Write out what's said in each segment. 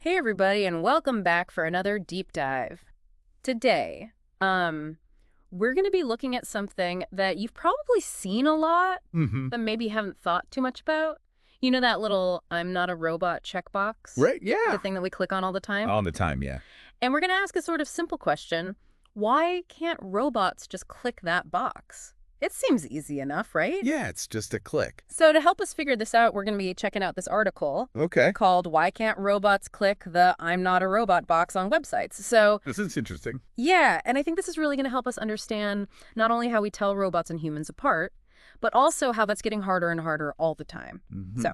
Hey everybody, and welcome back for another deep dive. Today, we're going to be looking at something that you've probably seen a lot, Mm-hmm. but maybe haven't thought too much about. You know that little "I'm not a robot" checkbox? Right? The Yeah. thing that we click on all the time? All the time, yeah. And we're going to ask a sort of simple question. Why can't robots just click that box? It seems easy enough, right? Yeah, it's just a click. So to help us figure this out, we're going to be checking out this article Okay. called "Why Can't Robots Click the I'm Not a Robot" box on websites. So This is interesting. yeah, and I think this is really going to help us understand not only how we tell robots and humans apart, but also how that's getting harder and harder all the time. Mm-hmm. So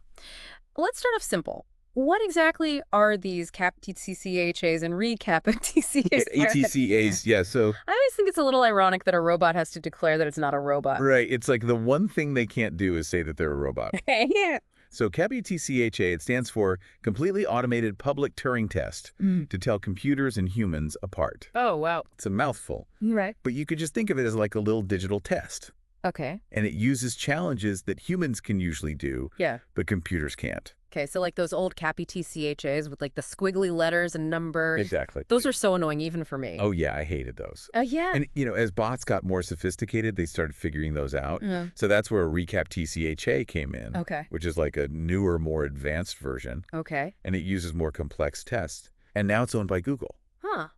let's start off simple. What exactly are these CAPTCHAs and reCAPTCHAs? ATCAs, yeah, so, I always think it's a little ironic that a robot has to declare that it's not a robot. right, it's like the one thing they can't do is say that they're a robot. Yeah. So CAPTCHA, it stands for Completely Automated Public Turing Test, to tell computers and humans apart. Oh, wow. It's a mouthful, Right. but you could just think of it as like a little digital test. Okay. And it uses challenges that humans can usually do, Yeah. but computers can't. Okay, so like those old CAPTCHAs with like the squiggly letters and numbers. Exactly. Those are so annoying even for me. Oh, yeah, I hated those. Yeah. And, as bots got more sophisticated, they started figuring those out. Yeah. So that's where reCAPTCHA came in, Okay. which is like a newer, more advanced version. Okay. And it uses more complex tests. And now it's owned by Google. Huh.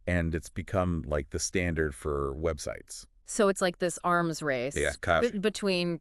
And it's become like the standard for websites. So it's like this arms race Yeah, between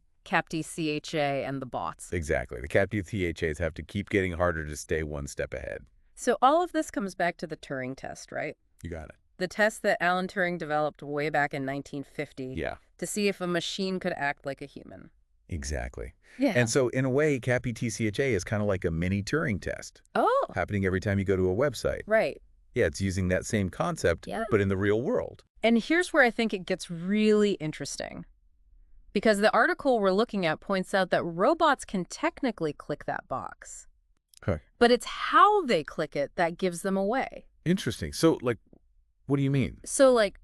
CAPTCHA and the bots. exactly. The CAPTCHAs have to keep getting harder to stay one step ahead. So all of this comes back to the Turing test, right? You got it. The test that Alan Turing developed way back in 1950 Yeah, to see if a machine could act like a human. exactly. Yeah. And so in a way, CAPTCHA is kind of like a mini Turing test Oh, happening every time you go to a website. right. Yeah, it's using that same concept, Yeah. but in the real world. And here's where I think it gets really interesting. Because the article we're looking at points out that robots can technically click that box. Okay. But it's how they click it that gives them away. Interesting. So, like, what do you mean? So, like,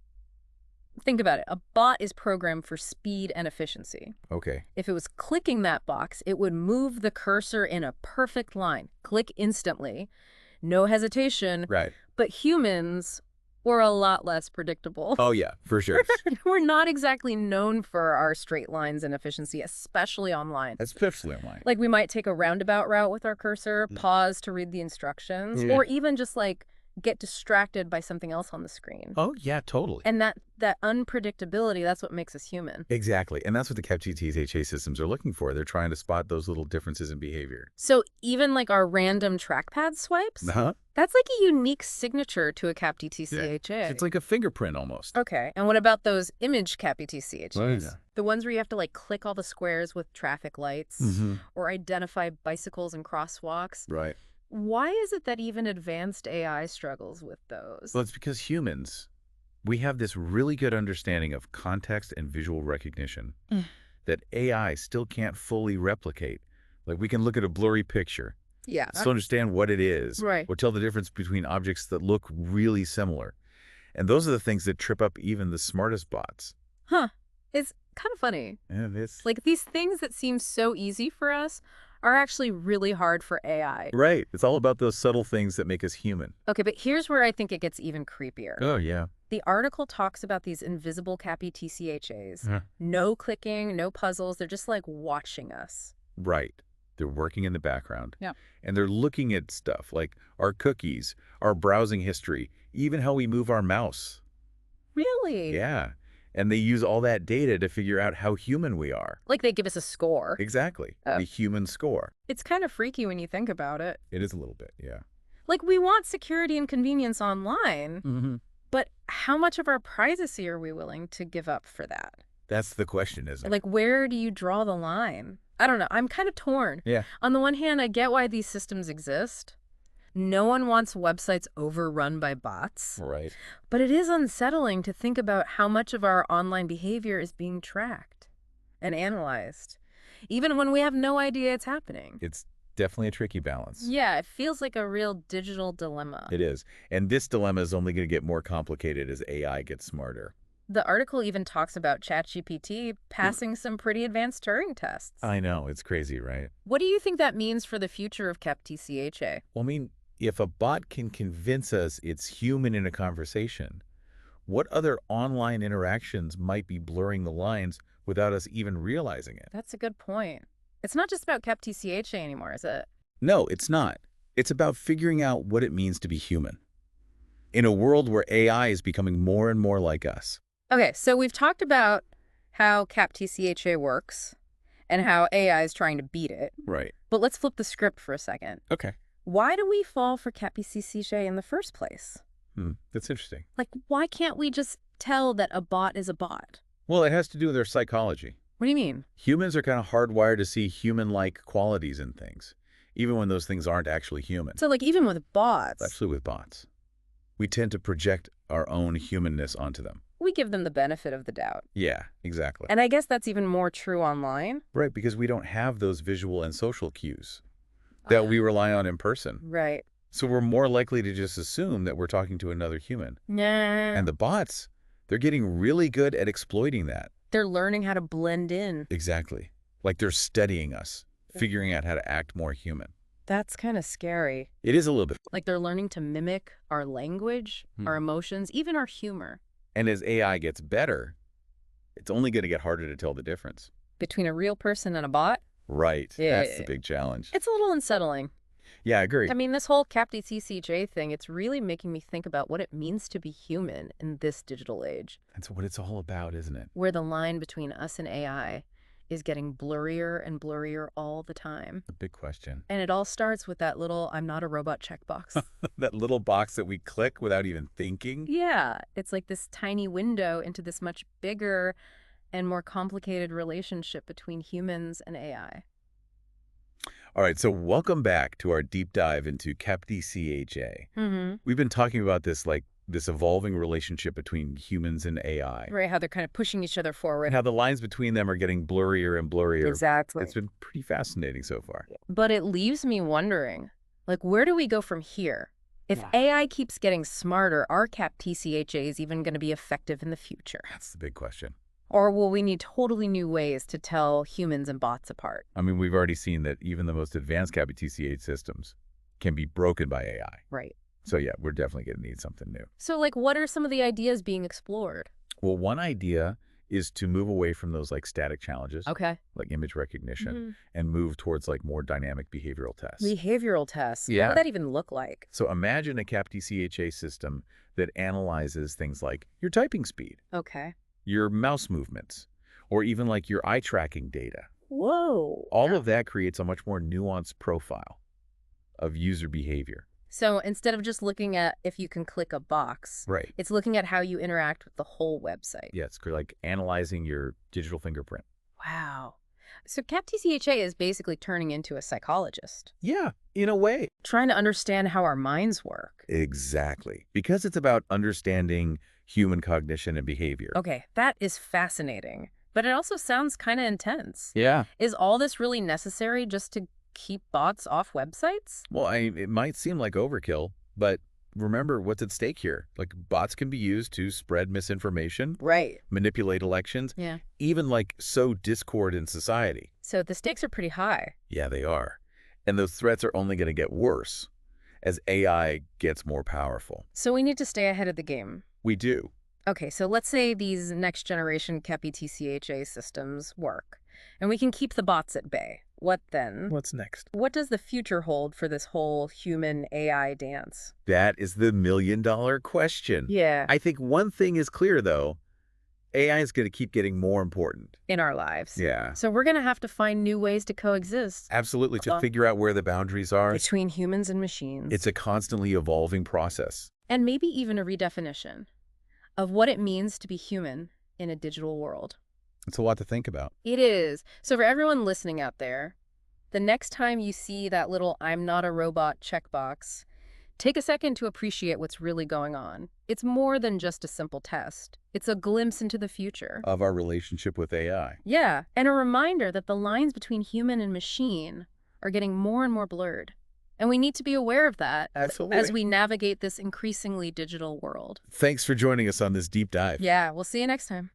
think about it. A bot is programmed for speed and efficiency. Okay. If it was clicking that box, it would move the cursor in a perfect line. Click instantly. No hesitation. Right. But humans were a lot less predictable. Oh, yeah, for sure. We're not exactly known for our straight lines and efficiency, especially online. Especially online. Like we might take a roundabout route with our cursor, pause to read the instructions, Yeah. or even just like get distracted by something else on the screen. Oh, yeah, totally. And that unpredictability, that's what makes us human. Exactly. And that's what the CAPTCHA systems are looking for. They're trying to spot those little differences in behavior. So even like our random trackpad swipes, Uh-huh. that's like a unique signature to a CAPTCHA. It's like a fingerprint almost. Okay. And what about those image CAPTCHAs? Oh, yeah. The ones where you have to like click all the squares with traffic lights Mm-hmm. or identify bicycles and crosswalks. Right. Why is it that even advanced AI struggles with those? Well, it's because humans, we have this really good understanding of context and visual recognition that AI still can't fully replicate. Like we can look at a blurry picture, Yeah. still understand what it is, Right. or tell the difference between objects that look really similar. And those are the things that trip up even the smartest bots. Huh. It's kind of funny. And it's Like these things that seem so easy for us are actually really hard for AI. right. It's all about those subtle things that make us human. Okay, but here's where I think it gets even creepier. Oh, yeah. The article talks about these invisible CAPTCHAs. Yeah. No clicking, no puzzles. They're just like watching us. Right. They're working in the background. Yeah. And they're looking at stuff like our cookies, our browsing history, even how we move our mouse. Really? Yeah. And they use all that data to figure out how human we are. Like they give us a score. Exactly. Oh. The human score. It's kind of freaky when you think about it. It is a little bit, yeah. Like we want security and convenience online, Mm-hmm. but how much of our privacy are we willing to give up for that? That's the question, isn't it? Like where do you draw the line? I don't know. I'm kind of torn. Yeah. On the one hand, I get why these systems exist. No one wants websites overrun by bots. Right. But it is unsettling to think about how much of our online behavior is being tracked and analyzed, even when we have no idea it's happening. It's definitely a tricky balance. Yeah, it feels like a real digital dilemma. It is. And this dilemma is only going to get more complicated as AI gets smarter. The article even talks about ChatGPT passing some pretty advanced Turing tests. I know. It's crazy, right? What do you think that means for the future of CAPTCHA? Well, I mean, if a bot can convince us it's human in a conversation, what other online interactions might be blurring the lines without us even realizing it? That's a good point. It's not just about CAPTCHA anymore, is it? No, it's not. It's about figuring out what it means to be human. In a world where AI is becoming more and more like us. Okay, so we've talked about how CAPTCHA works and how AI is trying to beat it. Right. But let's flip the script for a second. Okay. Why do we fall for CAPTCHA in the first place? That's interesting. Like, why can't we just tell that a bot is a bot? Well, it has to do with our psychology. What do you mean? Humans are kind of hardwired to see human-like qualities in things, even when those things aren't actually human. So, like, even with bots, Especially with bots. We tend to project our own humanness onto them. we give them the benefit of the doubt. Yeah, exactly. And I guess that's even more true online. Right, because we don't have those visual and social cues that we rely on in person. Right. So we're more likely to just assume that we're talking to another human. Nah. And the bots, they're getting really good at exploiting that. They're learning how to blend in. Exactly. Like they're studying us, figuring out how to act more human. That's kind of scary. It is a little bit. Like they're learning to mimic our language, our emotions, even our humor. And as AI gets better, it's only going to get harder to tell the difference. Between a real person and a bot? Right. Yeah. That's the big challenge. It's a little unsettling. Yeah, I agree. I mean, this whole CAPTCHA thing, it's really making me think about what it means to be human in this digital age, That's what it's all about, isn't it? where the line between us and AI is getting blurrier and blurrier all the time. The big question. And it all starts with that little "I'm not a robot" checkbox. That little box that we click without even thinking. Yeah, it's like this tiny window into this much bigger and more complicated relationship between humans and AI. All right, so welcome back to our deep dive into CAPTCHA. Mm-hmm. We've been talking about this this evolving relationship between humans and AI. Right, how they're kind of pushing each other forward. And how the lines between them are getting blurrier and blurrier. Exactly. It's been pretty fascinating so far. But it leaves me wondering, like, where do we go from here? If AI keeps getting smarter, are CAPTCHAs even going to be effective in the future? That's the big question. Or will we need totally new ways to tell humans and bots apart? I mean, we've already seen that even the most advanced CAPTCHA systems can be broken by AI. Right. So yeah, we're definitely going to need something new. So, like, what are some of the ideas being explored? Well, one idea is to move away from those static challenges, Okay. like image recognition, and move towards more dynamic behavioral tests. Behavioral tests. What Yeah. would that even look like? So imagine a CAPTCHA system that analyzes things like your typing speed, Okay. your mouse movements, or even your eye tracking data. Whoa. All of that creates a much more nuanced profile of user behavior. So instead of just looking at if you can click a box, Right. it's looking at how you interact with the whole website. Yeah, it's like analyzing your digital fingerprint. Wow. So CAPTCHA is basically turning into a psychologist, Yeah, in a way. trying to understand how our minds work. Exactly. Because it's about understanding human cognition and behavior. Okay, that is fascinating. But it also sounds kind of intense. Yeah. Is all this really necessary just to keep bots off websites? Well, it might seem like overkill, but remember what's at stake here. Bots can be used to spread misinformation, Right. manipulate elections, Yeah. even sow discord in society. So the stakes are pretty high. Yeah, they are. And those threats are only going to get worse as AI gets more powerful. So we need to stay ahead of the game. We do. Okay, so let's say these next generation CAPTCHA systems work, and we can keep the bots at bay. What then? What's next? What does the future hold for this whole human AI dance? That is the million-dollar question. Yeah. I think one thing is clear, though. AI is going to keep getting more important. In our lives. Yeah. So we're going to have to find new ways to coexist Absolutely, to figure out where the boundaries are. between humans and machines. It's a constantly evolving process. And maybe even a redefinition of what it means to be human in a digital world. It's a lot to think about. It is. So for everyone listening out there, the next time you see that little "I'm not a robot" checkbox, take a second to appreciate what's really going on. It's more than just a simple test. It's a glimpse into the future. Of our relationship with AI. Yeah, and a reminder that the lines between human and machine are getting more and more blurred. And we need to be aware of that Absolutely. as we navigate this increasingly digital world. Thanks for joining us on this deep dive. Yeah, we'll see you next time.